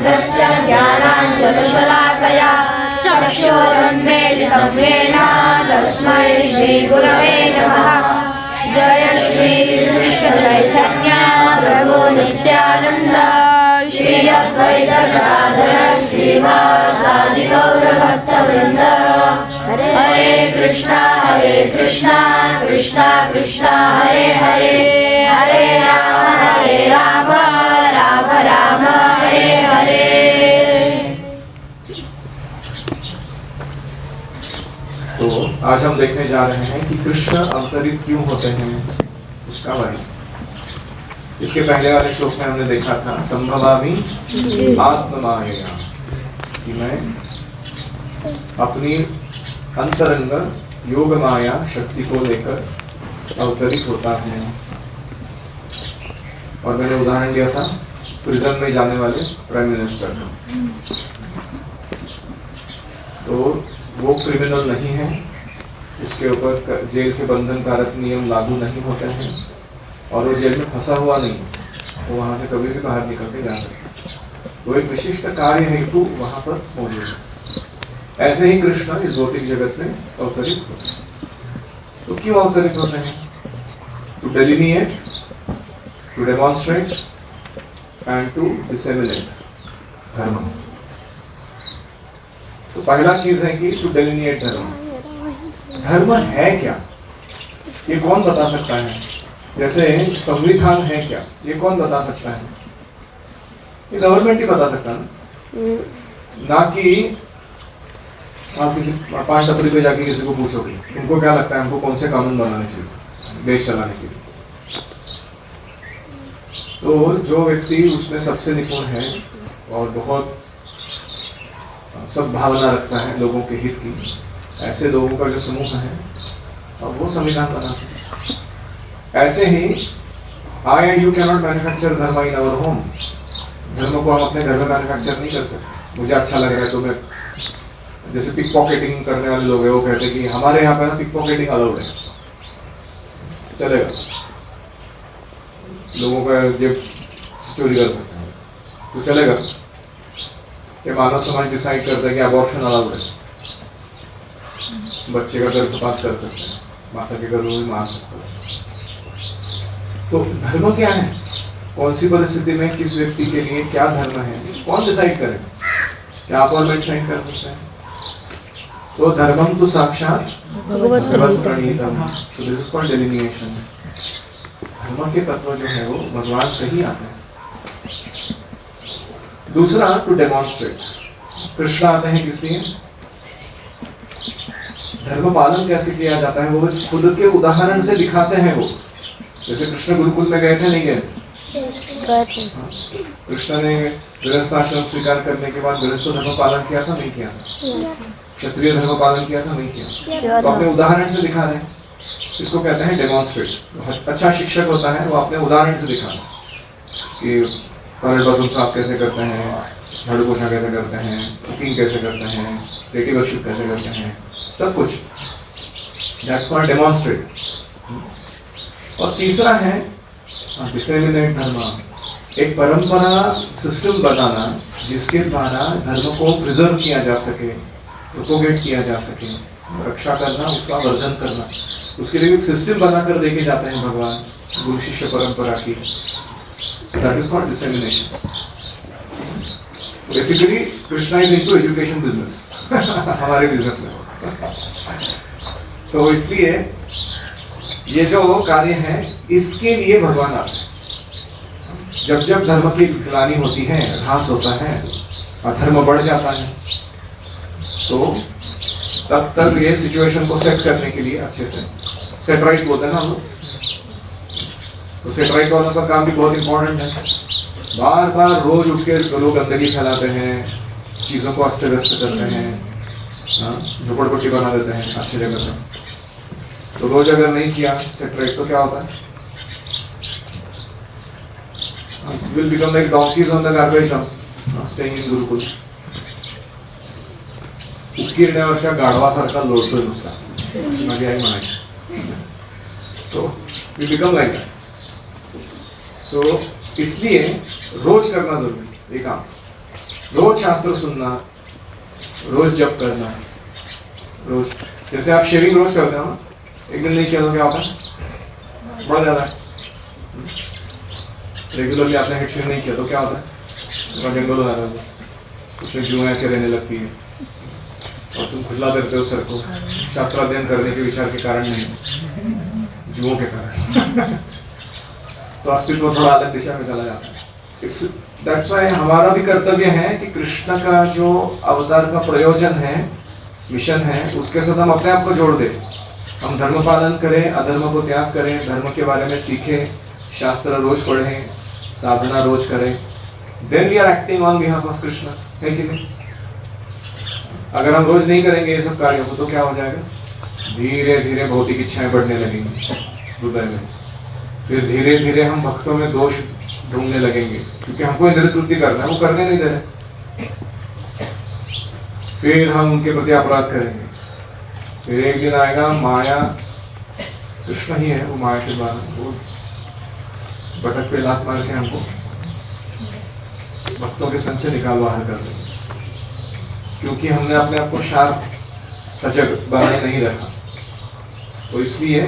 तस्य ज्ञानाञ्जनशलाकया चक्षुरुन्मीलितं येन तस्मै श्रीगुरवे नमः। जय श्री कृष्ण चैतन्य प्रभु नित्यानंद श्री अद्वैत गदाधर श्रीवासादि गौर भक्तवृंद। हरे कृष्णा कृष्णा कृष्णा हरे हरे, हरे राम राम राम हरे हरे। तो आज हम देखने जा रहे हैं कि कृष्ण अवतरित क्यों होते हैं, उसका वर्णन। इसके पहले वाले श्लोक में हमने देखा था संभवामि आत्ममाया, कि मैं अपनी अंतरंग योग माया शक्ति को लेकर अवतरित होता हूँ। और मैंने उदाहरण दिया था प्रिजन में जाने वाले प्राइम मिनिस्टर का। तो वो क्रिमिनल नहीं है, उसके ऊपर जेल के बंधन कारक नियम लागू नहीं होते हैं और वो जेल में फंसा हुआ नहीं, वो वहां से कभी भी बाहर निकल के जा सकते। वो एक विशिष्ट कार्य हेतु वहां पर मौजूद है। ऐसे ही कृष्ण इस भौतिक जगत में अवतरित होते हैं। तो क्यों अवतरित होते हैं? To delineate, to demonstrate and to disseminate dharma. तो पहला चीज है कि टू डेलिनिएट धर्म। धर्म है क्या, ये कौन बता सकता है? जैसे संविधान है क्या, ये कौन बता सकता है? ये गवर्नमेंट ही बता सकता है ना कि आप किसी 5 टपरी पे जाके किसी को पूछोगे उनको क्या लगता है हमको कौन से कानून बनाने चाहिए देश चलाने के लिए। तो जो व्यक्ति उसमें सबसे निपुण है और बहुत सब भावना रखता है लोगों के हित की, ऐसे लोगों का जो समूह है और वो संविधान बनाते हैं। ऐसे ही I and you can not manufacture dharma in our home. धर्म को हम अपने घर में मैन्युफैक्चर नहीं कर सकते। मुझे अच्छा लग रहा है तो मैं, जैसे पिक पॉकेटिंग करने वाले लोग हैं वो कहते हैं कि हमारे यहाँ पे ना पिक पॉकेटिंग अलाउड है, चलेगा, लोगों का जेब चोरी कर सकते हैं तो चलेगा। ये मानव समाज डिसाइड करता है कि अबॉर्शन अलाउड है, बच्चे का गर्भपात कर सकते हैं, माता के गर्भ में मार सकते हैं। तो धर्म क्या है, कौन सी परिस्थिति में किस व्यक्ति के लिए क्या धर्म है, कौन डिसाइड करेगा? क्या आप और मैं डिसाइड कर सकते हैं? तो धर्मम तो साक्षात भगवत प्रणीतम। So this is called delineation. धर्म के तत्व जो है वो भगवान से ही आते हैं। दूसरा टू डेमोन्स्ट्रेट। कृष्ण आते हैं किस लिए? धर्म पालन कैसे किया जाता है वो खुद के उदाहरण से दिखाते हैं। वो जैसे कृष्ण गुरुकुल में गए थे, नहीं गए? कृष्ण ने गृहस्थाश्रम स्वीकार करने के बाद गृहस्थ धर्म पालन किया था, नहीं किया? क्षत्रिय धर्म पालन किया था, नहीं किया? तो अपने उदाहरण से दिखा रहे हैं। इसको कहते हैं डेमोन्स्ट्रेट। अच्छा शिक्षक होता है वो अपने उदाहरण से दिखा रहे हैं कि टॉयलेट बाथरूम साफ कैसे करते हैं, झाड़ू पोछा कैसे करते हैं, कुकिंग कैसे करते हैं, बेटी वर्शिप कैसे करते हैं, सब कुछ। That's called demonstrate. और तीसरा है डिसेमिनेट धर्म। एक परंपरा सिस्टम बनाना जिसके द्वारा धर्म को प्रिजर्व किया जा सके, प्रोपोगेट किया जा सके, रक्षा करना, उसका वर्धन करना। उसके लिए एक सिस्टम बनाकर देके जाते हैं भगवान गुरु शिष्य परंपरा की। That is called dissemination. Basically, Krishna is into education business. हमारे बिजनेस में। तो इसलिए ये जो कार्य है इसके लिए भगवान आते हैं। जब जब धर्म की ग्लानि होती है, ह्रास होता है और धर्म बढ़ जाता है, तो तब तक ये सिचुएशन को सेट करने के लिए अच्छे से सेट राइट बोलते हैं ना हम लोग। तो सेट राइट वालों का काम भी बहुत इंपॉर्टेंट है। बार बार रोज उठ के लोग गंदगी फैलाते हैं, चीज़ों को अस्त व्यस्त करते हैं, झोपड़पट्टी बना देते हैं अच्छी जगह पे। तो रोज अगर नहीं किया सेट राइट तो क्या होता है? Will become like donkeys on the garbage dump staying in gurukul. उकिरण्यावरच्या गाढवासारखा लोळतोय नुसता, माझी आई म्हणायची। So we become like that. So इसलिए रोज करना जरूरी ये काम। रोज शास्त्र सुनना, रोज जप करना, रोज। जैसे आप शेविंग रोज करते हो, एक दिन नहीं किया तो क्या होता है? बढ़ जाता है। रेगुलरली आपने हेड शेव नहीं किया तो क्या होता है? जंगल हो जाता है, उसमें जुएं आके रहने लगती है और तुम खुजला देते हो सर को, शास्त्राध्ययन करने के विचार के कारण नहीं, जुओं के कारण। तो अस्तित्व थोड़ा अलग दिशा में चला जाता है। दैट्स व्हाई हमारा भी कर्तव्य है कि कृष्ण का जो अवतार का प्रयोजन है, मिशन है, उसके साथ हम अपने आप को जोड़ दें। हम धर्म पालन करें, अधर्म को त्याग करें, धर्म के बारे में सीखें, शास्त्र रोज पढ़ें, साधना रोज करें। Then we are acting on behalf of Krishna, है कि नहीं? अगर हम रोज नहीं करेंगे ये सब कार्यों को तो क्या हो जाएगा? धीरे धीरे भौतिक इच्छाएं बढ़ने लगेंगी हृदय में। फिर धीरे धीरे हम भक्तों में दोष ढूंढने लगेंगे, क्योंकि हमको इंद्रिय तृप्ति करना है, वो करने नहीं दे रहे। फिर हम उनके प्रति अपराध करेंगे। फिर एक दिन आएगा, माया, कृष्ण ही है वो माया के द्वारा, वो भटक पे लात मार के हमको भक्तों के संग से निकाल बाहर कर देंगे, क्योंकि हमने अपने आप को शार्प सजग बनाए नहीं रखा। तो इसलिए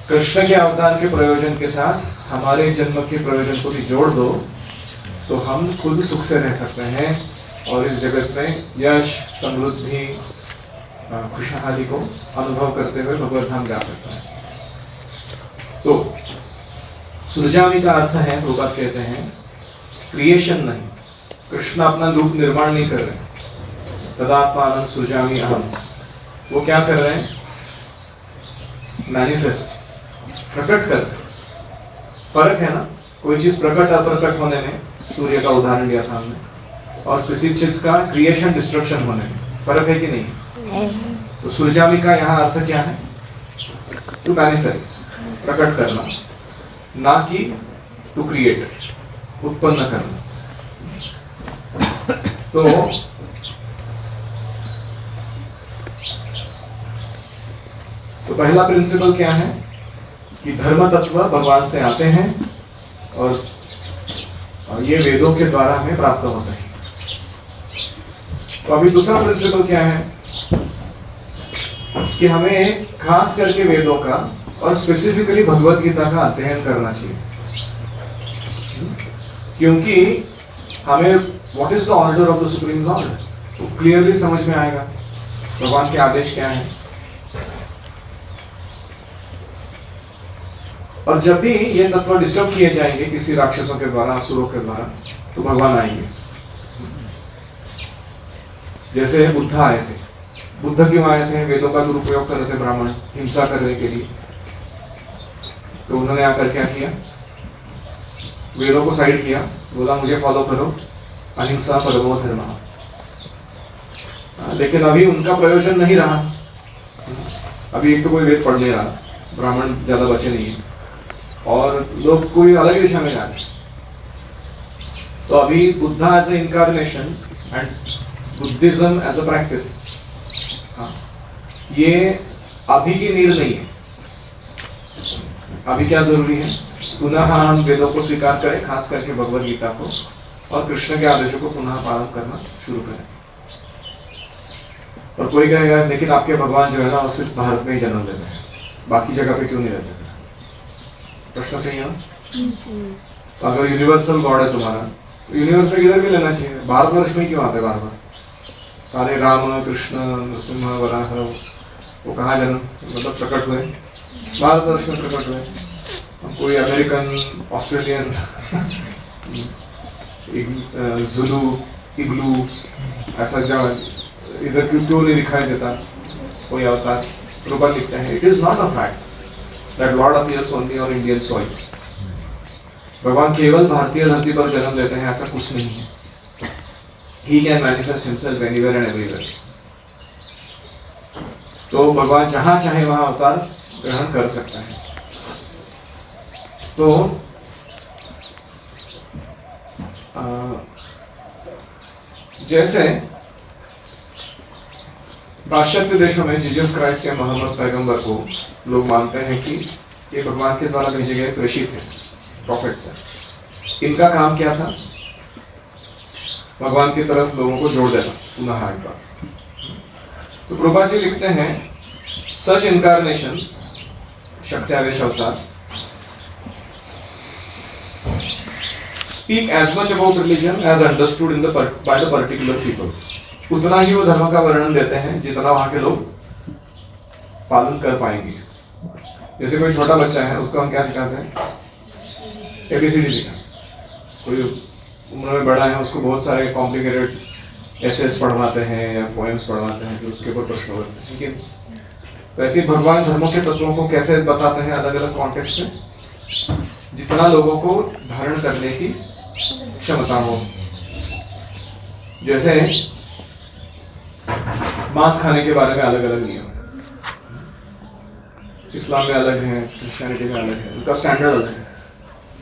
कृष्ण के अवतार के प्रयोजन के साथ हमारे जन्म के प्रयोजन को भी जोड़ दो, तो हम खुद सुख से रह सकते हैं और इस जगत में यश, समृद्धि, खुशहाली को अनुभव करते हुए भगवत धाम जा सकते हैं। तो सृजामि का अर्थ है, प्रभुपाद कहते हैं, क्रिएशन नहीं। कृष्ण अपना रूप निर्माण नहीं कर रहे, तदात्मानं सृजामि अहम्। वो क्या कर रहे हैं? मैनिफेस्ट, प्रकट कर। फर्क है ना, कोई चीज प्रकट अप्रकट होने में, सूर्य का उदाहरण दिया था हमने, और किसी चीज का क्रिएशन डिस्ट्रक्शन होने में फर्क है कि नहीं? तो सृजामि का यहाँ अर्थ क्या है? टू मैनिफेस्ट, प्रकट करना, ना कि टू क्रिएट, उत्पन्न करना। तो पहला प्रिंसिपल क्या है कि धर्म तत्व भगवान से आते हैं और ये वेदों के द्वारा हमें प्राप्त होते हैं। तो अभी दूसरा प्रिंसिपल क्या है कि हमें खास करके वेदों का और स्पेसिफिकली भगवत गीता का अध्ययन करना चाहिए, क्योंकि हमें what is the order of the supreme Lord तो क्लियरली समझ में आएगा, भगवान के आदेश क्या है। और जब भी ये तत्व डिस्टर्ब किए जाएंगे किसी राक्षसों के द्वारा, असुरों के द्वारा, तो भगवान आएंगे। जैसे बुद्ध आए थे। बुद्ध क्यों आए थे? वेदों का दुरुपयोग कर रहे थे ब्राह्मण, हिंसा करने के लिए। तो उन्होंने आकर क्या किया? वेदों को साइड किया, बोला मुझे फॉलो करो, अहिंसा परमो धर्मः। लेकिन अभी उनका प्रयोजन नहीं रहा। अभी एक तो कोई वेद पढ़ नहीं रहा, ब्राह्मण ज्यादा बचे नहीं है, और लोग कोई अलग दिशा में जा रहे। तो अभी Buddha as an incarnation and Buddhism as a practice, ये अभी की नीड नहीं है। अभी क्या जरूरी है? पुनः हम वेदों को स्वीकार करें, खास करके भगवद गीता को, और कृष्ण के आदेशों को पुनः पालन करना शुरू करें। और कोई कहेगा लेकिन आपके भगवान जो है ना वो सिर्फ भारत में ही जन्म लेते हैं, बाकी जगह पे क्यों नहीं रहते? प्रश्न सही है ना? तो अगर यूनिवर्सल गॉड है तुम्हारा, तो यूनिवर्स में किधर भी लेना चाहिए, भारतवर्ष में क्यों आते हैं बार बार? सारे राम, कृष्ण, नरसिंह, वराह, वो कहाँ जन्म मतलब प्रकट हुए? भारतवर्ष में प्रकट हुए। कोई अमेरिकन, ऑस्ट्रेलियन, जुलू, इग्लू, ऐसा जगह इधर क्यों नहीं दिखाई देता कोई अवतार? प्रभुपाद लिखते हैं, it is not a fact that Lord appears only on Indian soil. भगवान केवल भारतीय धरती पर जन्म लेते हैं ऐसा कुछ नहीं है। He can manifest himself anywhere and everywhere. तो भगवान जहां चाहे वहां अवतार ग्रहण कर सकता है। तो जैसे पाश्चात्य देशों में जीसस क्राइस्ट या मोहम्मद पैगंबर को लोग मानते हैं कि ये भगवान के द्वारा भेजे गए प्रेषित हैं, प्रॉफिट्स हैं। इनका काम क्या था? भगवान की तरफ लोगों को जोड़ देना पुनः एक बार। तो प्रभुपाद जी लिखते हैं सच इनकारनेशंस शक्त्यावेश अवतार speak as much about religion as understood in the by the particular people। उतना ही वो धर्म का वर्णन देते हैं जितना वहां के लोग पालन कर पाएंगे। जैसे कोई छोटा बच्चा है उसको हम क्या सिखाते हैं, ABCD सिखाते। कोई उम्र में बड़ा है उसको बहुत सारे कॉम्प्लिकेटेड एसेस पढ़वाते हैं या पोएम्स पढ़वाते हैं, फिर उसके ऊपर प्रश्न होते हैं। ठीक है, तो ऐसे भगवान धर्मों के तत्वों को कैसे बताते हैं अलग अलग कॉन्टेक्स्ट में, जितना लोगों को धारण करने की क्षमता हो। जैसे मांस खाने के बारे में अलग अलग नियम है, इस्लाम में अलग है, क्रिश्चियनिटी में अलग है, उनका स्टैंडर्ड अलग है।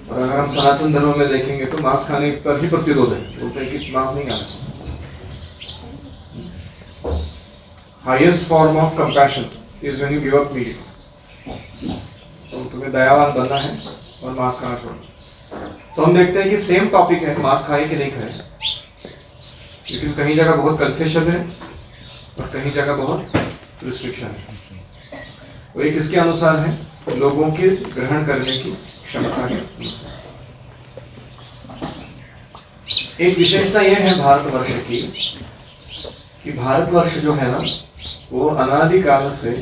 और अगर हम सनातन धर्म में देखेंगे तो मांस खाने पर ही प्रतिरोध है, बोलते हैं कि मांस नहीं खाना चाहिए। Highest form of compassion is when you give up meat. तो तुम्हें दयावान बनना है और मांस खाना छोड़ना। तो हम देखते हैं कि सेम टॉपिक है, मांस खाए कि नहीं खाए, लेकिन कहीं जगह बहुत कंसेशन है और कहीं जगह बहुत रिस्ट्रिक्शन है। वो ये किसके अनुसार है, लोगों के ग्रहण करने की क्षमता के अनुसार। एक विशेषता यह है भारतवर्ष की कि भारतवर्ष जो है ना वो अनादिकाल से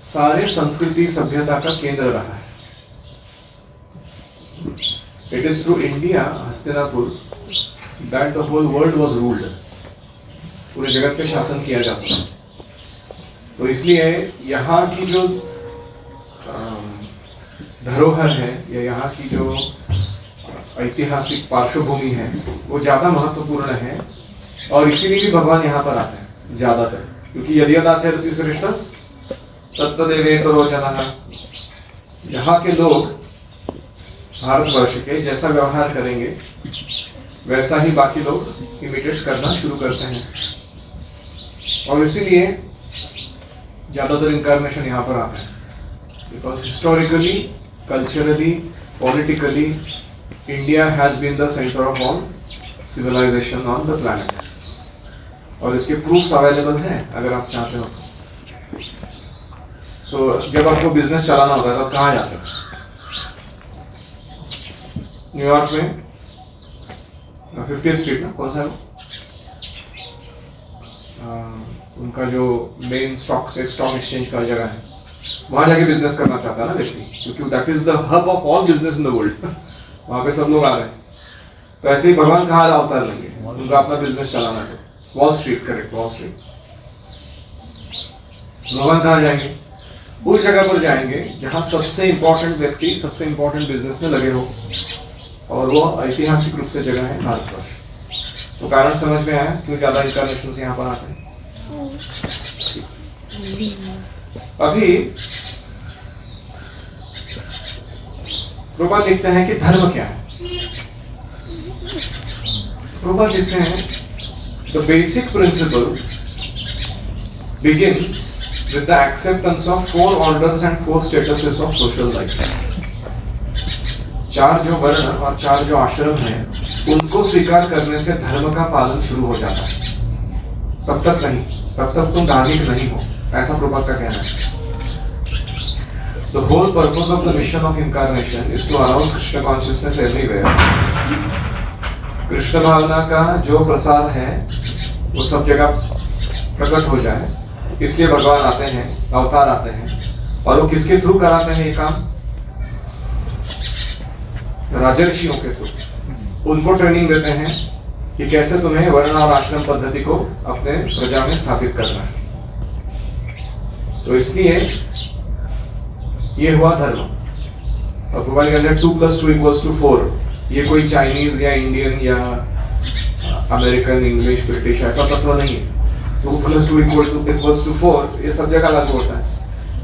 सारे संस्कृति सभ्यता का केंद्र रहा है। It is through India, Hastinapur, that the whole world was ruled। पूरे जगत पे शासन किया जाता है। तो इसलिए यहाँ की जो धरोहर है या यहाँ की जो ऐतिहासिक पार्श्वभूमि है वो ज्यादा महत्वपूर्ण है, और इसीलिए भी भगवान यहाँ पर आते हैं ज्यादातर, क्योंकि यदि यदाचरति श्रेष्ठस् तत्तदेवेतरो जनः। यहाँ के लोग भारतवर्ष के जैसा व्यवहार करेंगे वैसा ही बाकी लोग इमिटेट करना शुरू करते हैं, और इसीलिए ज्यादातर इनकारनेशन यहाँ पर आता है। Because historically, culturally, politically India has been the centre of all civilisation on the planet, और इसके प्रूफ्स अवेलेबल हैं अगर आप चाहते हो। सो जब आपको बिजनेस चलाना होता है तो कहाँ जाते हो? न्यूयॉर्क में 50th स्ट्रीट ना, कौन सा है उनका जो मेन स्टॉक एक्सचेंज का जगह है, वहां जाके बिजनेस करना चाहता है ना व्यक्ति, क्योंकि that is the hub of all business in the world. वहां पे सब लोग आ रहे हैं। तो ऐसे ही भगवान कहाँ अवतार लेंगे, उनका अपना बिजनेस चलाना है। Wall street, correct, wall street. भगवान कहाँ जाएंगे? उस जगह पर जाएंगे जहां सबसे इंपॉर्टेंट व्यक्ति सबसे इंपॉर्टेंट बिजनेस में लगे हो, और वो ऐतिहासिक रूप से जगह है भारतवर्ष। तो कारण समझ में आया क्यों ज्यादा इनकारनेशंस यहाँ पर आते हैं। अभी प्रभुपाद लिखते हैं कि धर्म क्या है। प्रभुपाद लिखते हैं the basic principle begins with the acceptance of 4 orders and 4 statuses of social life। 4 जो वर्ण और 4 जो आश्रम हैं उनको स्वीकार करने से धर्म का पालन शुरू हो जाता है। तब तक नहीं, तब तक तुम धार्मिक नहीं हो, ऐसा प्रभुपाद का कहना है। The whole purpose of the mission of incarnation is to arouse Krishna consciousness everywhere। Krishna भावना का जो प्रसार है वो सब जगह प्रकट हो जाए, इसलिए भगवान आते हैं, अवतार आते हैं। और वो किसके थ्रू कराते हैं ये काम? राजर्षियों के थ्रू। उनको ट्रेनिंग देते हैं कि कैसे तुम्हें वर्ण और आश्रम पद्धति को अपने प्रजा में स्थापित करना है। तो इसलिए ये हुआ धर्म। और तुम्हारे कहते हैं 2 + 2 = 4। ये कोई चाइनीज या इंडियन या अमेरिकन, इंग्लिश, ब्रिटिश ऐसा तत्व नहीं है। 2 + 2 = 4 ये सब जगह लागू होता है।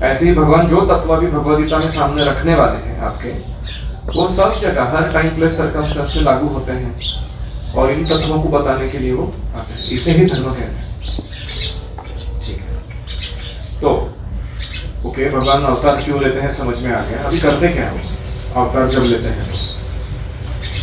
ऐसे ही भगवान जो तत्व भी भगवद गीता में सामने रखने वाले हैं आपके, वो सब जगह हर टाइम प्लेस सर्कमस्टेंस में लागू होते हैं, और इन तत्वों को बताने के लिए वो आते हैं। इसे ही धर्म कहते हैं। ठीक है, तो ओके, भगवान अवतार क्यों लेते हैं समझ में आ गया। अभी करते क्या है अवतार जब लेते हैं?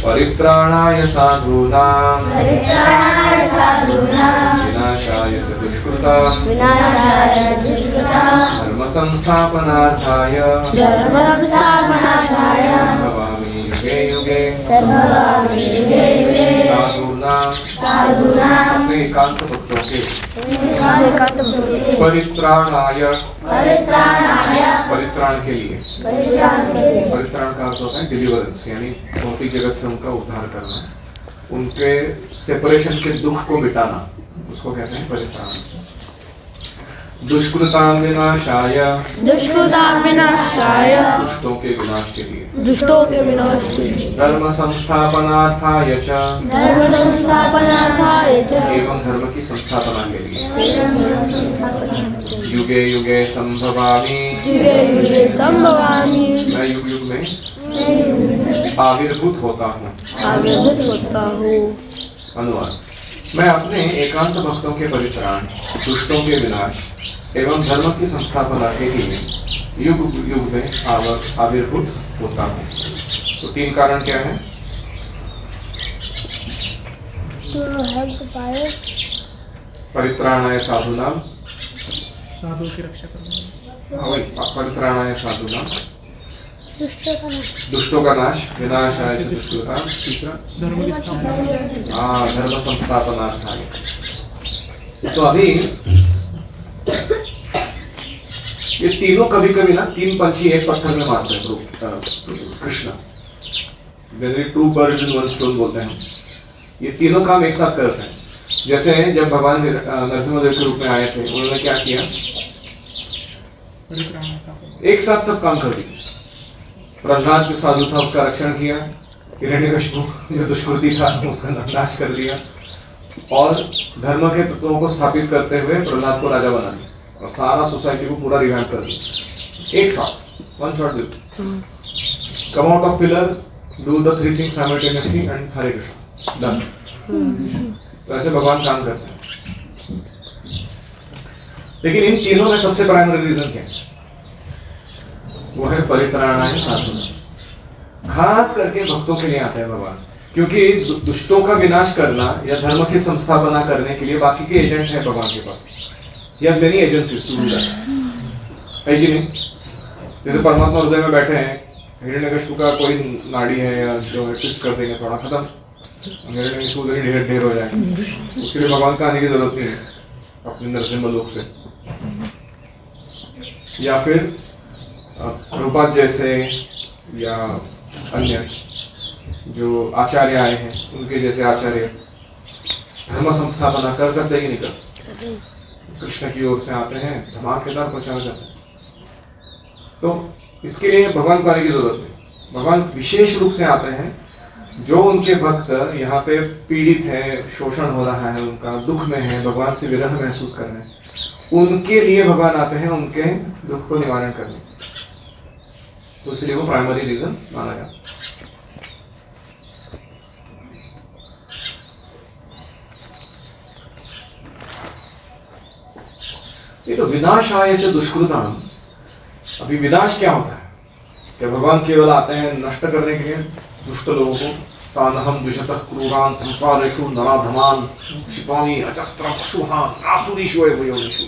परित्राणाय साधूनां परित्राणाय साधूनां विनाशाय च दुष्कृतां विनाशाय दुष्कृतां धर्म संस्थापनार्थाय धर्मसंस्थापनार्थाय भवामि युगे युगे सर्वभवामि युगे युगे साधूनां साधूनां अपने एकांत भक्तों के परित्राणाय परित्राणाय परित्राणाय परित्राण के लिए परित्राण के लिए परित्राण का अर्थ होता है डिलीवरेंस, यानी भौतिक जगत से उनका उद्धार करना, उनके सेपरेशन के दुख को मिटाना, उसको कहते हैं परित्राण। दुष्कृतां विनाशाय दुष्कृतां विनाशाय दुष्टों के विनाश के लिए दुष्टों के विनाश के लिए धर्म संस्थापनार्थाय च धर्म संस्थापनार्थाय च एवं धर्म की संस्थापना के लिए युगे युगे संभवामि युगे युगे संभवामि मैं युग युग में आविर्भूत होता हूँ। आविर्भूत होता हूँ। अनुवाद। मैं अपने एकांत भक्तों के परित्राण, दुष्टों के विनाश एवं धर्म की संस्थापना के लिए युग युग में आविर्भूत होता हूँ। तो 3 कारण क्या है? परित्राणाय साधूनां, साधु की रक्षा करना, परित्राणाय साधूनां, दुष्टों का नाश, विनाशाय च दुष्कृतां, तीसरा धर्म की स्थापना, धर्म संस्थापनार्थाय। तो अभी ये तीनों कभी कभी ना 3 पंछी एक पत्थर में मारते हैं Krishna, generally 2 birds in 1 stone बोलते हैं। ये तीनों काम एक साथ करते हैं। जैसे जब भगवान नरसिंहदेव के रूप में आए थे, उन्होंने क्या किया? परित्राण का एक साथ सब काम कर दिए। प्रहलाद जो साधु था उसका रक्षण किया, हिरण्यकशिपु जो दुष्कृति था उसका नाश कर दिया, और धर्म के तत्वों को स्थापित करते हुए प्रहलाद को राजा बना दिया और सारा सोसाइटी को पूरा रिवैम्प कर दिया। एक shot, 1 shot did. Come out of pillar, do the 3 things simultaneously and Hare Krishna. Done. वैसे भगवान काम करते हैं। लेकिन इन तीनों में सबसे प्राइमरी रीजन क्या है? वो है परित्राणाय साधूनां। खास करके भक्तों के लिए आते हैं भगवान, क्योंकि दुष्टों का विनाश करना या धर्म की संस्थापना करने के लिए बाकी के एजेंट हैं भगवान के पास। He has many agencies to do that. है कि नहीं? जैसे परमात्मा हृदय में बैठे हैं, हिरण्यकशिपु का कोई नाड़ी है या जो ट्विस्ट कर देंगे थोड़ा, खत्म, हिरण्यकशिपु ढेर हो जाएगा। उसके लिए भगवान का आने की जरूरत नहीं है अपने नरसिम्हा लोक से। या फिर प्रभुपाद जैसे या अन्य जो आचार्य आए हैं, उनके जैसे आचार्य धर्म संस्थापना कर सकते हैं कि नहीं कर सकते? कृष्ण की ओर से आते हैं, धमाकेदार प्रचार करते हैं। तो इसके लिए भगवान को आने की जरूरत नहीं। भगवान विशेष रूप से आते हैं जो उनके भक्त यहाँ पे पीड़ित है, शोषण हो रहा है, उनका दुख में है, भगवान से विरह महसूस कर रहे हैं, उनके लिए भगवान आते हैं, उनके दुख को निवारण करने। तो इसलिए वो प्राइमरी रीजन माना जाता है। ये तो विनाशाय च दुष्कृतां। अभी विनाश क्या होता है? क्या भगवान केवल आते हैं नष्ट करने के लिए दुष्ट लोगों को? तानहम द्विषतः क्रूरान् संसारेषु नराधमान् क्षिपामि अजस्रं पशुहान् आसुरीषु एव योनिषु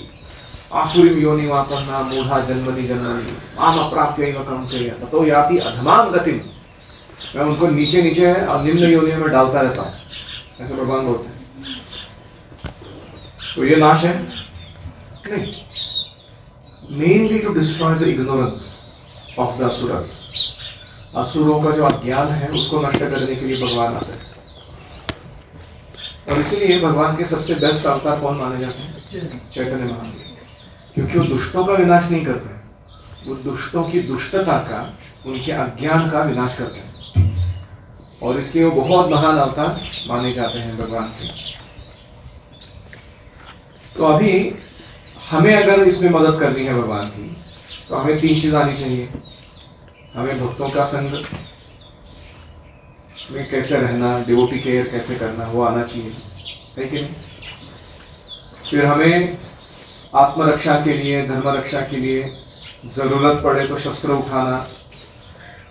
आसुरीं योनिमापन्ना मूढ़ा जन्मनि जननी माम अप्राप्यैव कौन्तेय ततो याति अधमां गतिम्। मैं उनको नीचे नीचे और निम्न योनियों में डालता रहता हूँ, ऐसे भगवान बोलते हैं। तो ये नाश है नहीं, mainly to destroy the ignorance of the asuras. असुरों का जो अज्ञान है उसको नष्ट करने के लिए भगवान आते हैं। और इसीलिए भगवान के सबसे बेस्ट अवतार कौन माने जाते हैं? चैतन्य महाप्रभु, क्योंकि वो दुष्टों का विनाश नहीं करते हैं, वो दुष्टों की दुष्टता का, उनके अज्ञान का विनाश करते हैं। और इसलिए वो बहुत महान अवतार माने जाते हैं भगवान के। तो अभी हमें अगर इसमें मदद करनी है भगवान की, तो हमें 3 चीज आनी चाहिए। हमें भक्तों का संग में कैसे रहना, डिवोटी केयर कैसे करना, वो आना चाहिए, है कि नहीं? फिर हमें आत्मरक्षा के लिए, धर्म रक्षा के लिए जरूरत पड़े तो शस्त्र उठाना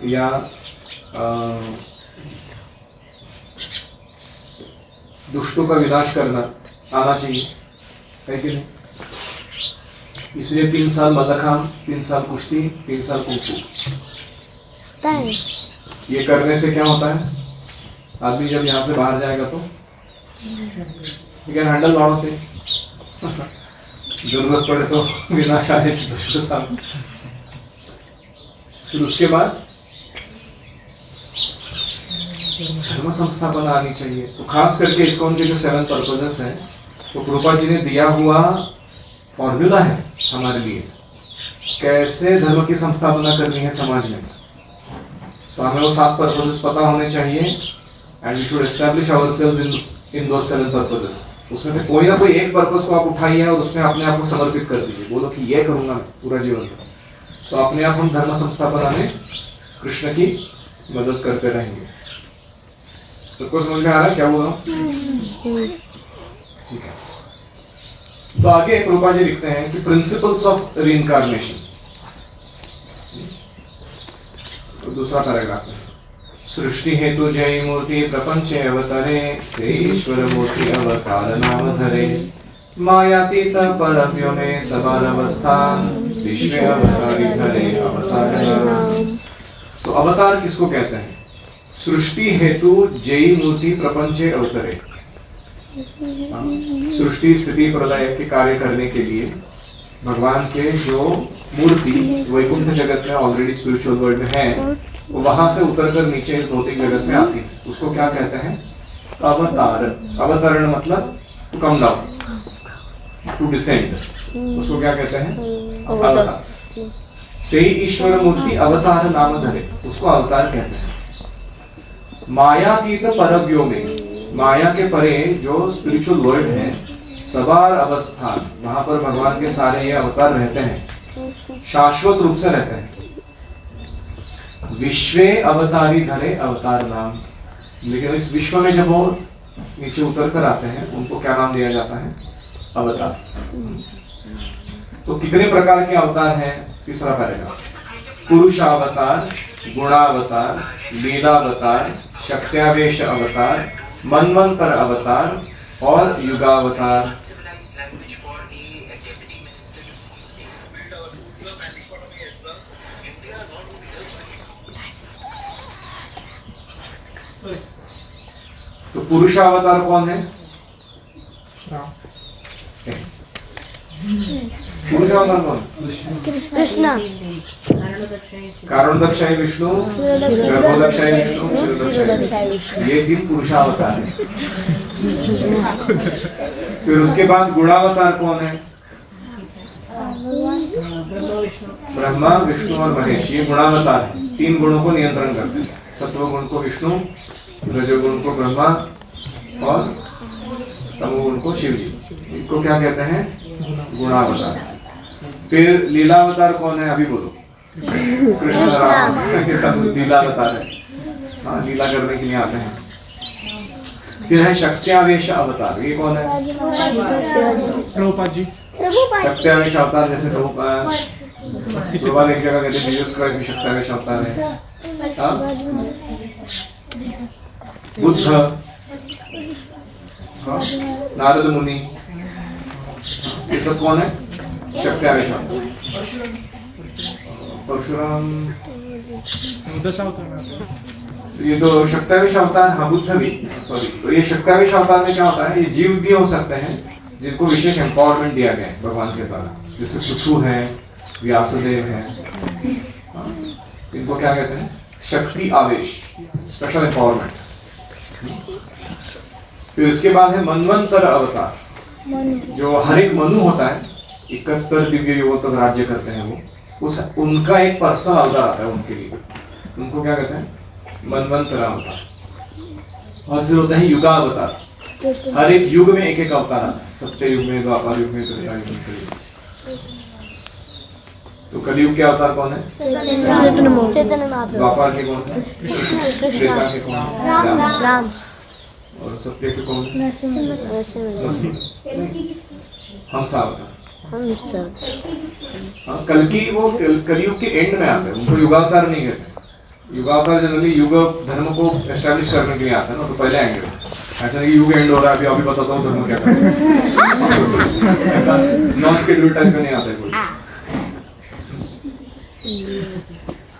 या दुष्टों का विनाश करना आना चाहिए, है कि नहीं? इसलिए 3 साल मल्लखांब, 3 साल कुश्ती, 3 साल कुंफू। ये करने से क्या होता है, आदमी जब यहाँ से बाहर जाएगा तो हैंडल बढ़ाते, जरूरत पड़े तो विनाश आए दुष्टता। फिर उसके बाद धर्म संस्थापना आनी चाहिए। तो खास करके ISKCON के जो 7 पर्पसेस हैं, तो प्रभुपाद जी ने दिया हुआ फॉर्मूला है हमारे लिए, कैसे धर्म की संस्थापना करनी है समाज में। तो हमें वो 7 पर्पसेस पता होने चाहिए, and we should establish ourselves in those 7 purposes. उसमें से कोई ना कोई एक पर्पस को आप उठाइए और उसमें अपने आप को समर्पित कर दीजिए, बोलो कि ये करूंगा मैं पूरा जीवन में। तो अपने आप हम धर्म संस्थापना में कृष्ण की मदद करते रहेंगे। सबको समझ में आ रहा है क्या बोल रहा हूँ? ठीक है। तो आगे प्रभुपाद जी लिखते हैं कि प्रिंसिपल्स ऑफ रीइंकार्नेशन। तो दूसरा पैराग्राफ है, सृष्टि हेतु जय मूर्ति प्रपंचे अवतरे, से ईश्वर मूर्ति अवतार नाम धरे, मायातीत परव्यो में सबार अवस्थान, विश्व अवतारी धरे अवतार नाम। तो अवतार किसको कहते हैं? सृष्टि हेतु जय मूर्ति प्रपंचे अवतरे। सृष्टि स्थिति प्रलय के कार्य करने के लिए भगवान के जो मूर्ति वैकुंठ जगत में ऑलरेडी स्पिरिचुअल वर्ल्ड में है, वो वहां से उतरकर नीचे इस भौतिक जगत में आती है। उसको क्या कहते हैं? अवतार। अवतरण मतलब to come down, to descend. उसको क्या कहते हैं? अवतार। से ईश्वर मूर्ति अवतार नाम धरे, उसको अवतार कहते हैं। मायातीत परव्यो में, माया के परे जो स्पिरिचुअल वर्ल्ड है, सबार अवस्थान, वहां पर भगवान के सारे ये अवतार रहते हैं, शाश्वत रूप से रहते हैं। विश्वे अवतारी धरे अवतार नाम। लेकिन इस विश्व में जब वो नीचे उतर कर आते हैं, उनको क्या नाम दिया जाता है? अवतार। तो कितने प्रकार के अवतार हैं? तीसरा पैराग्राफ, पुरुषावतार, गुणावतार, लीलावतार, शक्त्यावेश अवतार, मनवंतर अवतार और युगावतार। तो पुरुषावतार कौन है? पुरुषावतार कौन? कृष्ण। कारणोदक्षाय विष्णु, गर्भोदक्षाय विष्णु, क्षीरोदक्षाय विष्णु, ये 3 पुरुषावतार है। फिर उसके बाद गुणावतार कौन है? ब्रह्मा, विष्णु और महेश, ये गुणावतार है। 3 गुणों को नियंत्रण करते हैं। सत्वगुण को विष्णु, रजोगुण को ब्रह्मा और तमोगुण को शिव जी। इनको क्या कहते हैं? गुणावतार। फिर लीलावतार कौन है? अभी बोलो। कृष्ण राम के सब लीलावतार है। हाँ, लीला करने के लिए आते हैं। फिर है शक्त्यावेश अवतार, ये कौन है? प्रभुपाद जी। शक्त्यावेश अवतार जैसे प्रभुपाद एक जगह कहते हैं जीसस क्राइस्ट भी शक्त्यावेश अवतार है। बुद्ध, नारद मुनि, ये सब कौन है? शक्त्यावेश अवतार। परशुराम, ये तो शक्त्यावेश अवतार। हाँ, बुद्ध भी, सॉरी। तो ये शक्त्यावेश अवतार में क्या होता है? ये जीव भी हो सकते हैं जिनको विशेष एम्पावरमेंट दिया गया है भगवान के द्वारा, जैसे सुषु है, व्यासदेव है। इनको क्या कहते हैं? शक्ति आवेश, स्पेशल एम्पावरमेंट। फिर उसके बाद है मनवंतर अवतार, जो हर एक मनु होता है, 71 दिव्य युगों तक राज्य करते हैं वो, उस उनका एक पर्सनल अवतार आता है उनके लिए। उनको क्या कहते हैं? मनवंतर अवतार। और फिर होता है युगावतार, हर एक युग में एक एक अवतार आता है। सत्य युग में, द्वापर युग में, त्रेता युग में, कलयुग। तो कलयुग के अवतार कौन है? द्वापर के कौन है? त्रेता के कौन है? राम। और सत्य के कौन है? हंसा अवतार। हाँ, कल्कि वो कलयुग के एंड में आते हैं, उनको युगावतार नहीं कहते। युगावतार जनरली युग धर्म को एस्टैब्लिश करने के लिए आता है ना, तो पहले आएंगे। ऐसा नहीं युग एंड हो रहा है, अभी बताता हूँ धर्म क्या करना है। ऐसा नॉन स्केड्यूल टाइम पे नहीं आता है कोई।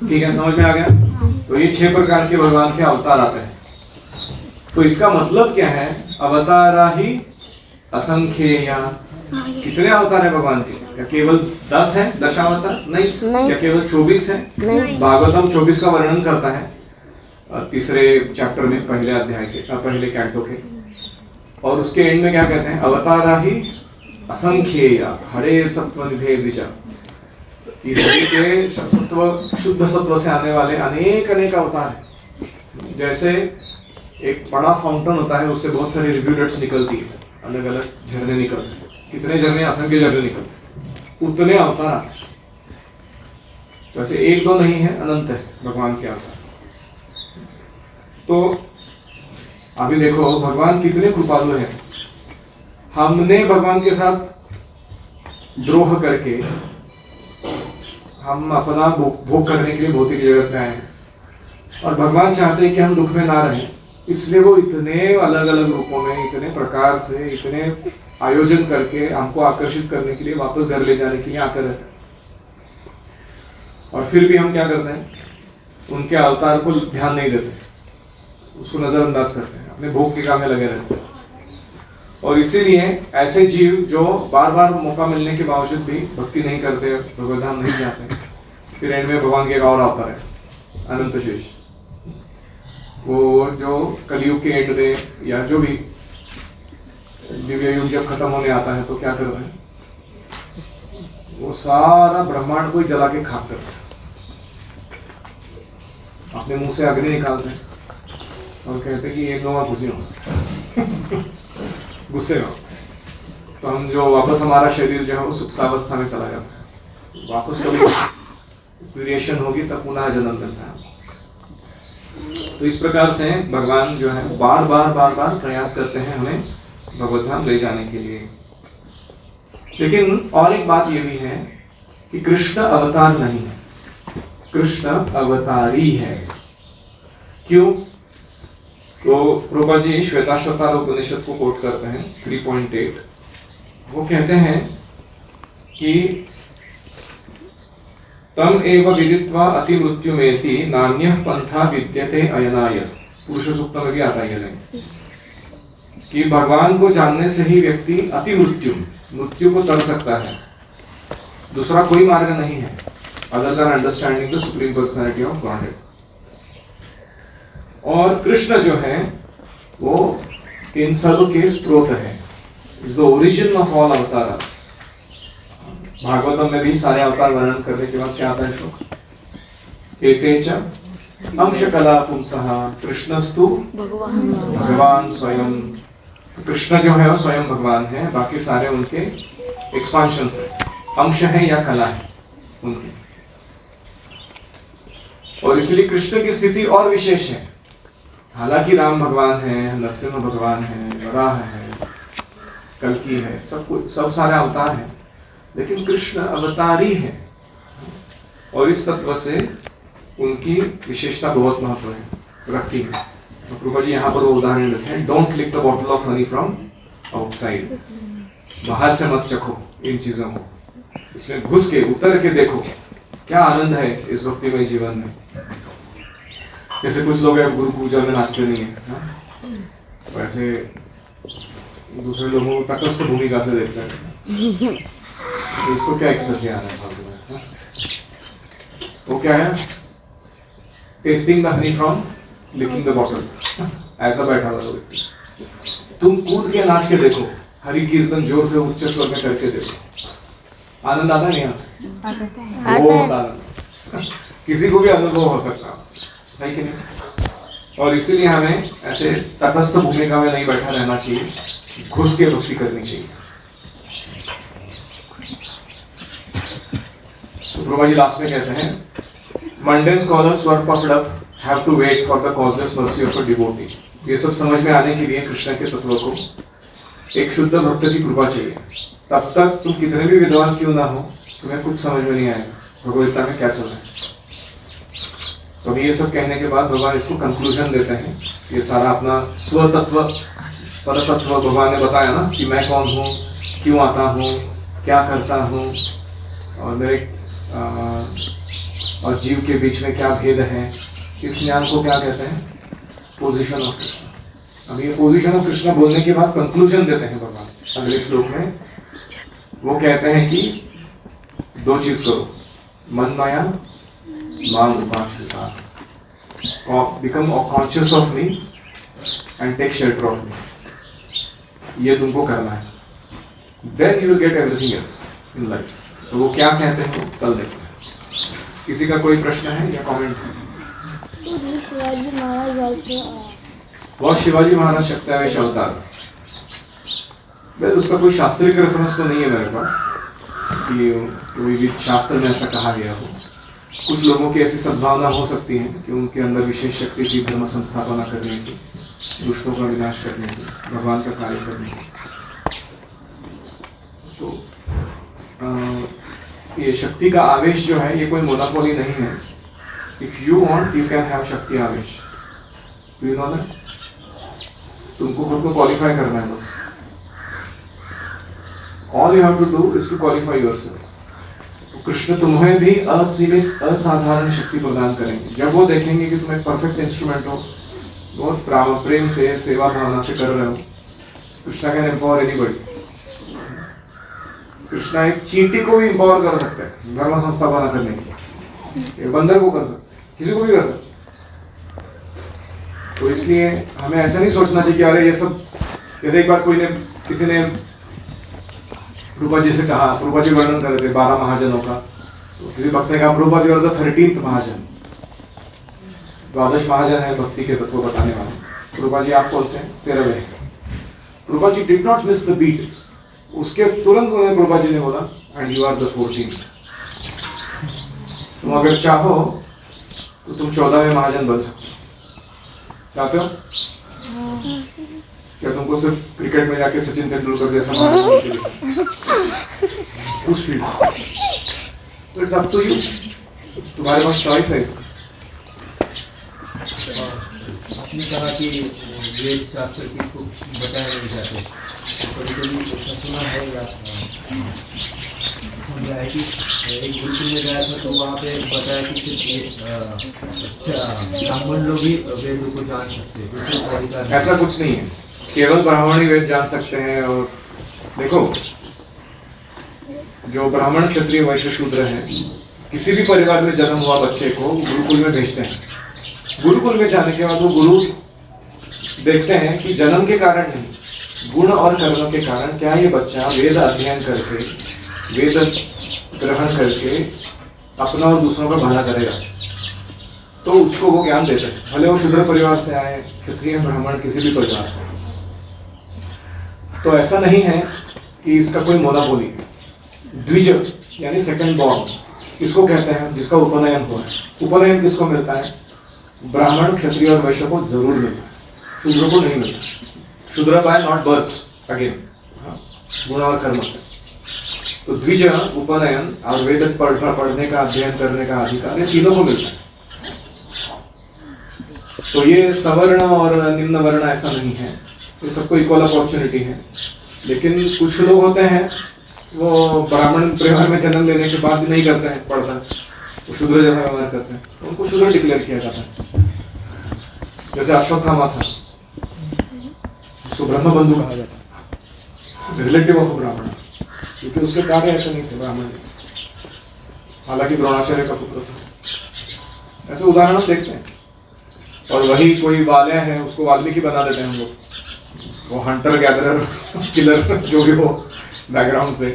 ठीक है, समझ में आ गया? तो ये 6 प्रकार के भगवान के अवतार आते हैं। तो इसका मतलब क्या है? अवतारा ही असंख्येय। कितने अवतार है भगवान के? क्या केवल 10 है दशावतार? नहीं। क्या केवल 24 है? नहीं। भागवतम 24 का वर्णन करता है तीसरे चैप्टर में, पहले अध्याय के, पहले कैंटो के। और उसके एंड में क्या कहते हैं? अवतारा ही असंख्येय हरे सत्व निधे द्विजा। हरि के सत्व, शुद्ध सत्व से आने वाले अनेक अनेक अवतार हैं। जैसे एक बड़ा फाउंटेन होता है, उससे बहुत सारी रिव्यूलेट्स निकलती है, अलग अलग झरने निकलते हैं। कितने झरने? असंख्य झरने निकलते, उतने अवतार आते हैं। तो ऐसे 1-2 नहीं है, अनंत है भगवान के अवतार। तो अभी देखो भगवान कितने कृपालु हैं। हमने भगवान के साथ द्रोह करके हम अपना भोग करने के लिए भौतिक जगत में आए हैं, और भगवान चाहते हैं कि हम दुख में ना रहें, इसलिए वो इतने अलग अलग रूपों में, इतने प्रकार से, इतने आयोजन करके हमको आकर्षित करने के लिए, वापस घर ले जाने के लिए आकर रहते हैं। और फिर भी हम क्या करते हैं? उनके अवतार को ध्यान नहीं देते, उसको नजरअंदाज करते हैं, अपने भोग के काम में लगे रहते हैं। और इसीलिए ऐसे जीव जो बार बार मौका मिलने के बावजूद भी भक्ति नहीं करते, भगवत धाम नहीं जाते, फिर एंड में भगवान के एक और अवतार है अनंत शेष। वो जो कलयुग के एंड में या जो भी दिव्य युग जब खत्म होने आता है, तो क्या कर रहे हैं? वो सारा ब्रह्मांड को जला के खाक करते हैं, अपने मुंह से अग्नि निकालते हैं और कहते हैं कि ये लोग कुछ नहीं होगा, गुस्से में। तो हम जो वापस, हमारा शरीर जो है वो सुप्तावस्था में चला जाता है, वापस कभी क्रिएशन होगी तब पुनः जन्म मिलता है। तो इस प्रकार से भगवान जो है बार बार प्रयास करते हैं हमें भगवत धाम ले जाने के लिए। लेकिन और एक बात ये भी है कि कृष्ण अवतार नहीं है, कृष्ण अवतारी है। क्यों? तो प्रभुपा जी श्वेताश्वतर उपनिषद को कोट करते हैं 3.8। वो कहते हैं कि तम एव विदित्वा अति मृत्युमेति नान्यः पंथा विद्यते अयनाय। पुरुष सूक्त में भी आता है नहीं कि भगवान को जानने से ही व्यक्ति अति मृत्यु को तर सकता है, दूसरा कोई मार्ग नहीं है other than understanding the supreme personality of godhead. और कृष्ण जो है वो इन सब के स्रोत है, is the origin of all avatars. Bhagavatam में भी सारे अवतार वर्णन करने के बाद क्या आता है श्लोक? एते च अंशकला पुंसः कृष्णस्तु भगवान स्वयं। कृष्ण जो है वो स्वयं भगवान है, बाकी सारे उनके एक्सपांशन है, अंश है या कला है उनकी। और इसलिए कृष्ण की स्थिति और विशेष है। हालांकि राम भगवान है, नरसिंह भगवान है, वराह है, कल्कि है, सब सारे अवतार हैं, लेकिन कृष्ण अवतारी है। और इस तत्व से उनकी विशेषता बहुत महत्व है रखती है। तो कृपा जी यहाँ पर वो उदाहरण देते हैं, don't lick the bottle of honey from outside. बाहर से मत चखो इन चीजों को, इसमें घुस के उतर के देखो क्या आनंद है इस भक्तिमय जीवन में। जैसे कुछ लोग गुरु पूजा में नाचते नहीं है, वैसे दूसरे लोगों को तटस्थ भूमिका से देखते हैं, तो इसको क्या एक्सप्रेस आ रहा है फालतू में? वो क्या है? Tasting the honey from licking the bottle. ऐसा बैठा हुआ व्यक्ति, तुम कूद के नाच के देखो, हरि कीर्तन जोर से उच्च स्वर में करके देखो, आनंद आता नहीं आता? बहुत आनंद, किसी को भी अनुभव हो सकता है कि नहीं? और इसीलिए हमें ऐसे तटस्थ भूमिका में नहीं बैठा रहना चाहिए, घुस के भक्ति करनी चाहिए। तो प्रभु जी लास्ट में कहते हैं, mundane scholars were puffed up have to wait for the causeless mercy of a devotee। ये सब समझ में आने के लिए कृष्ण के तत्व को एक शुद्ध भक्त की कृपा चाहिए। तब तक तुम कितने भी विद्वान क्यों ना हो, तुम्हें कुछ समझ में नहीं आएगा भगवद गीता में क्या चल रहा है। तो ये सब कहने के बाद भगवान इसको कंक्लूजन देते हैं। ये सारा अपना स्वतत्व परतत्व भगवान ने बताया ना कि मैं कौन हूँ, क्यों आता हूँ, क्या करता हूँ, और मेरे और जीव के बीच में क्या भेद है। इस ज्ञान को क्या कहते हैं? Position of Krishna. अब ये पोजीशन ऑफ कृष्णा बोलने के बाद कंक्लूजन देते हैं भगवान अगले श्लोक में। वो कहते हैं कि दो चीज करो, मन माया माम उपासिता, become conscious of me and take shelter of me. ये तुमको करना है, then you will get everything else in life. तो वो क्या कहते हैं वो कल देखते हैं। किसी का कोई प्रश्न है या कमेंट? शिवाजी महाराज बहुत शिवाजी महाराज शक्त्यावेश अवतार, उसका कोई शास्त्रीय रेफरेंस तो नहीं है मेरे पास कि कोई भी शास्त्र में ऐसा कहा गया हो। कुछ लोगों की ऐसी सद्भावना हो सकती है कि उनके अंदर विशेष शक्ति थी धर्म संस्थापना करने की, दुष्टों का विनाश करने की, भगवान का कार्य करने की। तो ये शक्ति का आवेश जो है ये कोई मोनोपोली नहीं है। If you want you can have shakti avesh. You know that? तुमको खुद को क्वालिफाई करना है बस। All you have to do is to qualify yourself. Krishna तुम्हें भी असीमित असाधारण शक्ति प्रदान करेंगे जब वो देखेंगे कि तुम एक परफेक्ट इंस्ट्रूमेंट हो, बहुत प्रेम से सेवा भावना से कर रहे हो। Krishna can empower anybody. Krishna एक चींटी को भी एम्पावर कर सकते हैं धर्म संस्थापना करने के लिए, बंदर को कर सकते, किसी को भी कर सकते। तो इसलिए हमें ऐसा नहीं सोचना चाहिए कि अरे ये सब, जैसे एक बार किसी ने रूपा जी से कहा, रूपा जी वर्णन कर रहे थे 12 महाजनों का, तो किसी भक्त ने कहा रूपा जी और द 13th महाजन, 12 महाजन है भक्ति के तत्व बताने वाले। रूपा जी आप कौन से? 13वें। Rupa ji did not miss the beat. उसके तुरंत रूपा जी ने बोला and you are the 14th। तुम अगर चाहो तो तुम 14वें महाजन बन सकते हो। चाहते हो क्या? तुमको सिर्फ क्रिकेट में जाके सचिन तेंदुलकर जैसा महाजन उस फील्ड, तो इट्स अप टू यू, तुम्हारे पास चॉइस है। आपने कहा कि वेद शास्त्र किसको बताया नहीं जाते, कभी ऐसा सुना है या समझा है कि एक गुरुकुल में गया था तो वहाँ पे बताया कि सिर्फ ब्राह्मण लोग ही वेद को जान सकते हैं, दूसरे को अधिकार नहीं। ऐसा कुछ नहीं है, केवल ब्राह्मण ही वेद जान सकते हैं। और देखो, जो ब्राह्मण क्षत्रिय वैश्य शूद्र हैं, किसी भी परिवार में जन्म हुआ बच्चे को गुरुकुल में भेजते हैं। गुरुकुल में जाने के बाद वो गुरु देखते हैं कि जन्म के कारण नहीं, गुण और कर्म के कारण क्या ये बच्चा वेद अध्ययन करके, वेद ग्रहण करके अपना और दूसरों का भला करेगा, तो उसको वो ज्ञान देते हैं। भले वो शूद्र परिवार से आए, क्षत्रिय ब्राह्मण किसी भी परिवार से। तो ऐसा नहीं है कि इसका कोई मोनोपोली है। द्विज यानी सेकंड बॉर्न किसको कहते हैं? जिसका उपनयन हुआ है। उपनयन किसको मिलता है? ब्राह्मण, क्षत्रिय और वैश्य को जरूर मिलता है, शूद्र को नहीं मिलता। शूद्र बाय नॉट बर्थ अगेन, गुण और कर्म से। तो द्विज, उपनयन और वेद पढ़ने का, अध्ययन करने का अधिकार, ये तीनों को मिलता है। तो ये सवर्ण और निम्न वर्ण ऐसा नहीं है, ये सबको इक्वल अपॉर्चुनिटी है। लेकिन कुछ लोग होते हैं वो ब्राह्मण परिवार में जन्म लेने के बाद भी नहीं करते हैं पढ़ना, वो शूद्र जैसा व्यवहार करते हैं, तो उनको शूद्र डिक्लेयर किया जाता है। जैसे अश्वत्थामा था, उसको ब्रह्म बंधु कहा जाता है, रिलेटिव ऑफ ब्राह्मण, क्योंकि उसके कार्य ऐसे नहीं थे ब्राह्मण जैसे, हालांकि द्रोणाचार्य का पुत्र था। ऐसे उदाहरण हम देखते हैं। और वही कोई वाल्य है, उसको वाल्मीकि बना देते हैं हम लोग, वो हंटर गैदरर किलर जो भी हो बैकग्राउंड से,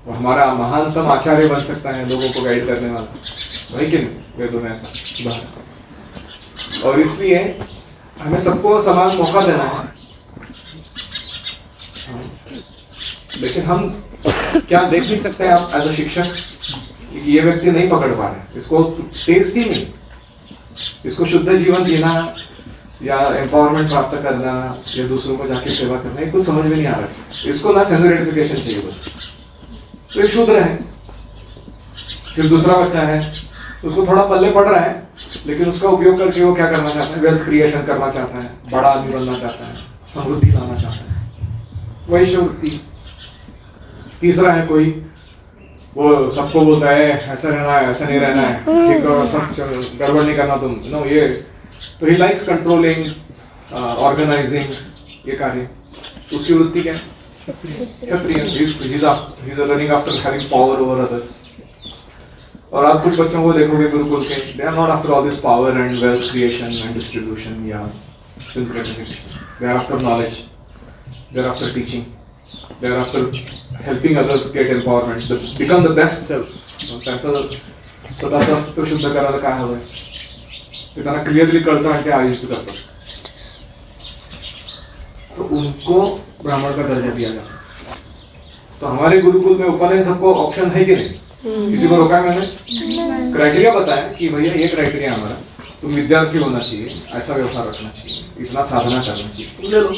वो हमारा महानतम आचार्य बन सकता है, लोगों को गाइड करने वाला। वही कि नहीं, वेदों में ऐसा उदाहरण। और इसलिए हमें सबको समान मौका देना है। लेकिन हम क्या देख नहीं सकते हैं आप एज अ शिक्षक, ये व्यक्ति नहीं पकड़ पा रहे, इसको टेस्ट ही नहीं, इसको शुद्ध जीवन जीना या एम्पावरमेंट प्राप्त करना या दूसरों को जाके सेवा करना, ये कुछ समझ में नहीं आ रहा। इसको ना सेंसर एडुकेशन चाहिए बस। तो एक शूद्र है, फिर दूसरा बच्चा है, उसको थोड़ा पल्ले पड़ रहा है, लेकिन उसका उपयोग करके वो क्या करना चाहता है? वेल्थ क्रिएशन करना चाहता है, बड़ा आदमी बनना चाहता है, समृद्धि लाना चाहता है, वैश्यवृत्ति। तीसरा है कोई वो सबको बोलता है ऐसा रहना है, ऐसा नहीं रहना है, ठीक है, सब गड़बड़ नहीं करना तुम, नो ये। तो ही लाइक्स कंट्रोलिंग, ऑर्गेनाइजिंग, ये कार्य। उसकी वृत्ति क्या है? क्षत्रिय। He is running after having power over others. और आप कुछ बच्चों को देखोगे गुरुकुल के, they are not after all this power and wealth creation and distribution या sense gratification, they are after knowledge, they are after teaching, they are after helping others get empowerment, become the best self. त्यांचं स्वतःचं अस्तित्व शुद्ध करायला काय हवंय ते त्यांना क्लिअरली कळतं आणि ते आयुष्य करतात. तो उनको ब्राह्मण का दर्जा दिया जाता है. तो हमारे गुरुकुल में उपनयन सबको ऑप्शन है कि नहीं? किसी को रोका है मैंने? क्राइटेरिया बताया कि भैया ये क्राइटेरिया हमारा, तुम विद्यार्थी होना चाहिए, ऐसा व्यवहार रखना चाहिए, इतना साधना करना चाहिए, तुम ले लो.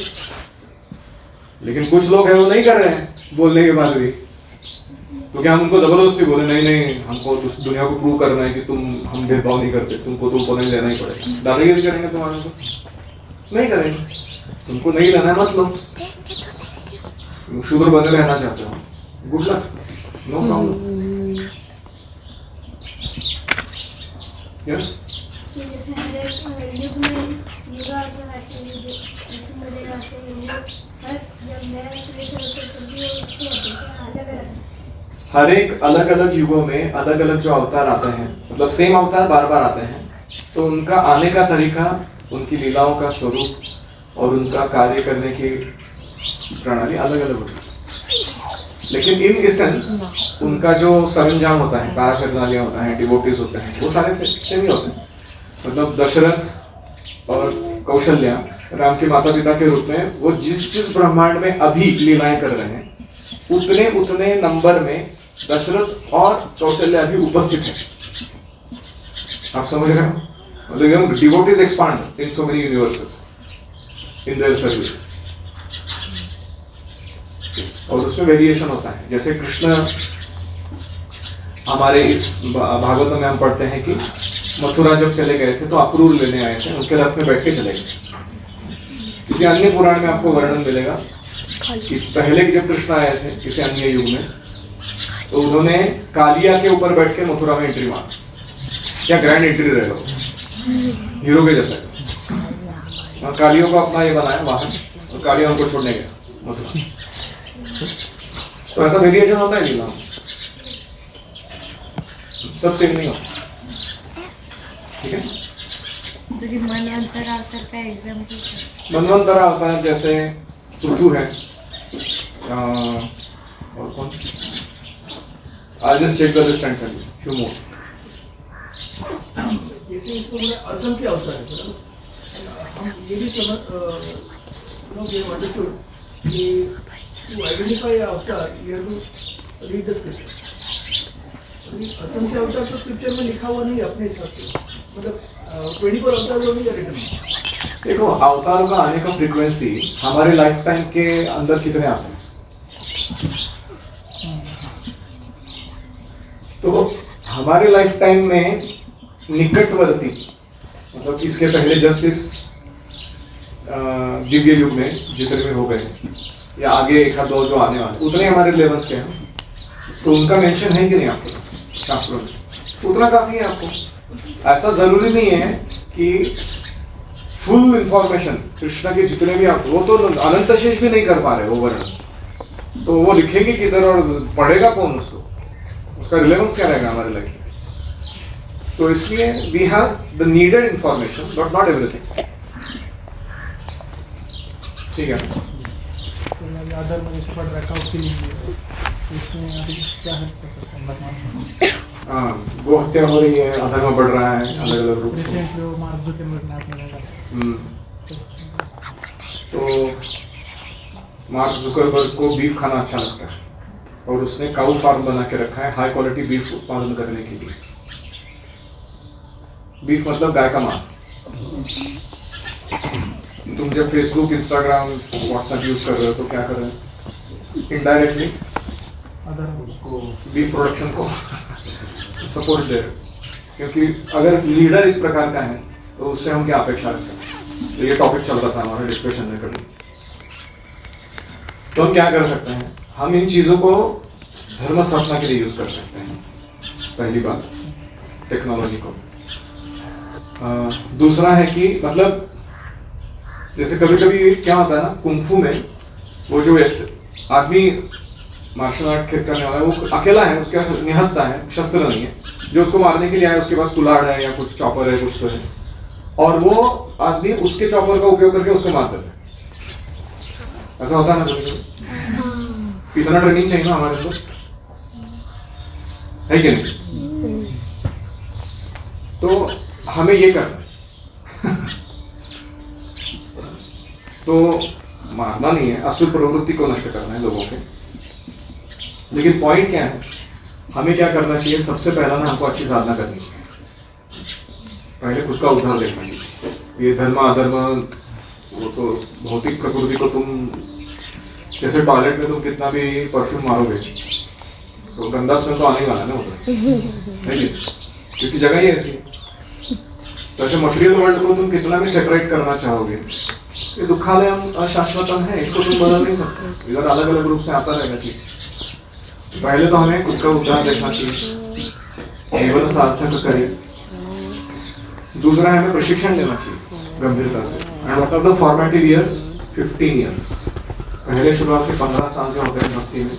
लेकिन कुछ लोग हैं वो नहीं कर रहे हैं बोलने के बाद भी, तो क्या हम उनको जबरदस्ती बोले नहीं नहीं हमको दुनिया को प्रूव करना है कि हम भेदभाव नहीं करते, तुमको तो उपनयन लेना ही पड़ेगा. दादागिरी करेंगे तुम्हारे को? नहीं करेंगे. तुमको नहीं लेना है मत लो. शूद्र बने रहना चाहते हो, good luck, no problem. Yes हर एक अलग अलग युगों में अलग अलग जो अवतार आते हैं, मतलब सेम अवतार बार बार आते हैं, तो उनका आने का तरीका, उनकी लीलाओं का स्वरूप और उनका कार्य करने की प्रणाली अलग अलग होती है. लेकिन इन एसेंस उनका जो सरंजाम होता है, कार्यप्रणालियां होता है, डिवोटीज होते हैं, वो सारे सेम ही होते हैं. मतलब दशरथ और कौशल्या राम के माता पिता के रूप में वो जिस ब्रह्मांड में अभी लीलाएं कर रहे हैं, उतने उतने नंबर में दशरथ और कौशल्या भी उपस्थित हैं. आप समझ रहे हो? मतलब devotees expand in so many universes in their service. और उसमें वेरिएशन होता है. जैसे कृष्ण हमारे इस भागवत में हम पढ़ते हैं कि मथुरा जब चले गए थे तो अक्रूर लेने आए थे, उनके रथ में बैठ के चले गए. किसी अन्य पुराण में आपको वर्णन मिलेगा कि पहले जब कृष्ण आए थे किसी अन्य युग में, तो उन्होंने कालिया के ऊपर बैठ के मथुरा में एंट्री मारी. क्या ग्रैंड एंट्री रहेगा, हीरो के जैसा. और कालियों को अपना ये बनाया वाहन, और कालिया उनको छोड़ने गया मथुरा. तो ऐसा वेरिएशन होता है लीला, सब सेम नहीं होता. ठीक है. मनवंतर अवतार जैसे पृथु है, और कौन? I'll just check the list and tell you few more. जैसे इसको बोला असंख्य अवतार है सर. हम ये भी समझ we have understood कि to identify a avatar you have to read the scripture. असंख्य अवतार तो स्क्रिप्चर में लिखा हुआ नहीं अपने हिसाब से, मतलब 24 अवतार जो भी रिटन. देखो अवतारों का आने का फ्रीक्वेंसी हमारे लाइफ टाइम के अंदर कितने आते हैं. तो हमारे लाइफ टाइम में निकटवर्ती, मतलब इसके पहले जस्ट इस दिव्य युग में जितने में हो गए या आगे एक आध दो जो आने वाले, उतने हमारे लेवल्स के हैं. तो उनका मेंशन है कि नहीं आपको शास्त्रों में? उतना काफी है आपको. ऐसा जरूरी नहीं है कि फुल इंफॉर्मेशन कृष्ण के जितने भी आप, वो तो अनंत शेष भी नहीं कर पा रहे वो वर्णन, तो वो लिखेंगे किधर और पढ़ेगा कौन उसको, उसका रिलेवेंस क्या रहेगा हमारे लाइफ में. तो इसलिए we have the needed information but not everything. ठीक है. आधार में इस पर बैकआउट के लिए इसमें अभी क्या है बताना. हाँ, गो हत्या हो रही है, अधर्म बढ़ रहा है अलग अलग रूप से. तो मार्क जुकरबर्ग को बीफ खाना अच्छा लगता है और उसने काऊ फार्म बना के रखा है हाई क्वालिटी बीफ उत्पादन करने के लिए. बीफ मतलब गाय का मांस. तुम जब फेसबुक, इंस्टाग्राम, व्हाट्सएप यूज कर रहे हो तो क्या कर रहे हो? इनडायरेक्टली उसको बीफ प्रोडक्शन को सपोर्ट दे रहे हो. क्योंकि अगर लीडर इस प्रकार का है तो उससे हम क्या अपेक्षा रख सकते हैं. तो ये टॉपिक चल रहा था हमारे डिस्कशन में कभी. तो हम क्या कर सकते हैं, हम इन चीजों को धर्म स्थापना के लिए यूज कर सकते हैं। पहली बात टेक्नोलॉजी को। दूसरा है कि मतलब जैसे कभी कभी क्या होता है ना, कुंफू में वो जो आदमी मार्शल आर्ट करने वाला है वो अकेला है, उसके पास निहत्था है, शस्त्र नहीं है, जो उसको मारने के लिए आया उसके पास कुल्हाड़ है या कुछ चॉपर है, कुछ तो है, और वो आदमी उसके चॉपर का उपयोग करके उसको मार देता है। ऐसा होता है ना कभी? इतना ट्रेनिंग चाहिए ना हमारे अंदर, है कि नहीं? तो हमें ये करना है तो मारना नहीं है, असुर प्रवृत्ति को नष्ट करना है लोगों के। लेकिन पॉइंट क्या है, हमें क्या करना चाहिए? सबसे पहला ना हमको अच्छी साधना करनी चाहिए, पहले खुद का उद्धार देखना चाहिए। ये धर्म अधर्म वो तो भौतिक प्रकृति को तुम जैसे टॉयलेट में तुम कितना भी परफ्यूम मारोगे तो गंदा स्मेल तो आने वाला है ना उधर, क्योंकि जगह ही ऐसी है। तो ऐसे मटेरियल वर्ल्ड को तुम कितना भी सेपरेट करना चाहोगे, ये दुखालयम अशाश्वतम है, इसको तुम बदल नहीं सकते, इधर अलग अलग रूप से आता रहेगा चीज। पहले तो हमें खुद का उद्धार देखना चाहिए, जीवन सार्थक करें। दूसरा हमें प्रशिक्षण लेना चाहिए गंभीरता से। And what are the formative years? 15 years. पहले शुरुआत के 15 साल जो होते हैं भक्ति में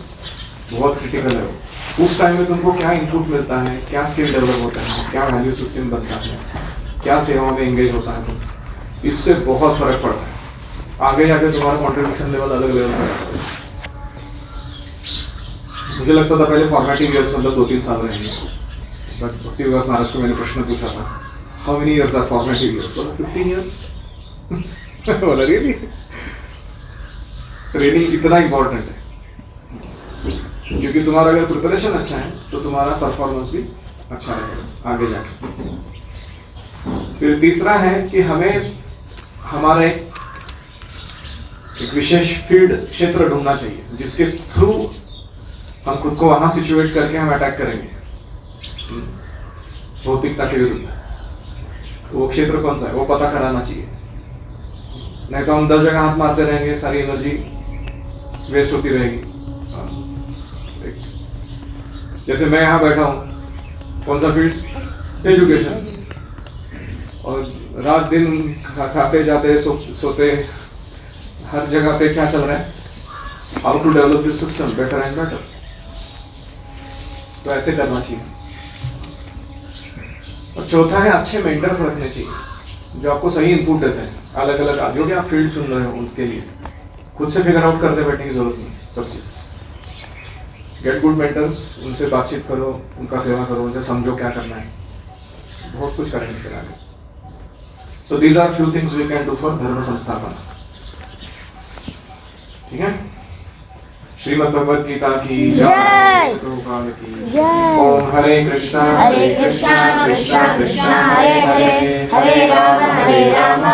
बहुत क्रिटिकल है वो। उस टाइम में तुमको क्या इनपुट मिलता है, क्या स्किल डेवलप होता है, क्या वैल्यू सिस्टम बनता है, क्या सेवा में एंगेज होता है, तो इससे बहुत फर्क पड़ता है। आगे जाके तुम्हारा कंट्रीब्यूशन लेवल अलग लेवल पर आता है। मुझे लगता था पहले फॉर्मेटिव इयर्स मतलब 2-3 साल रहेंगे, बट भक्ति विकास महाराज को मैंने प्रश्न पूछा था, how many years are formative years? 15 years. बोला रियली? ट्रेनिंग इतना इंपॉर्टेंट है क्योंकि तुम्हारा अगर प्रिपरेशन अच्छा है तो तुम्हारा परफॉर्मेंस भी अच्छा रहेगा आगे जाके। फिर तीसरा है कि हमें हमारा एक विशेष फील्ड क्षेत्र ढूंढना चाहिए जिसके थ्रू हम खुद को वहां सिचुएट करके हम अटैक करेंगे भौतिकता के विरुद्ध। तो वो क्षेत्र कौन सा है वो पता कराना चाहिए, नहीं तो हम 10 जगह हाथ मारते रहेंगे, सारी एनर्जी वेस्ट होती रहेगी। जैसे मैं यहाँ बैठा हूँ, कौन सा फील्ड? एजुकेशन। और रात दिन खाते जाते सोते हर जगह पे क्या चल रहा है? How to develop this system better and better. तो ऐसे करना चाहिए। और चौथा है अच्छे मेंटर्स रखने चाहिए जो आपको सही इनपुट देते हैं, अलग अलग जो भी आप फील्ड चुन रहे हो उनके लिए खुद से फिगर आउट करते बैठने की जरूरत नहीं सब चीज। गेट गुड मेंटर्स, उनसे बातचीत करो, उनका सेवा करो, उनसे समझो क्या करना है, बहुत कुछ करेंगे फिर आगे। So these are few things we can do for dharma sansthapan. ठीक है? श्रीमद् भगवद गीता की जय। ओम हरे कृष्णा कृष्णा कृष्णा हरे हरे, हरे राम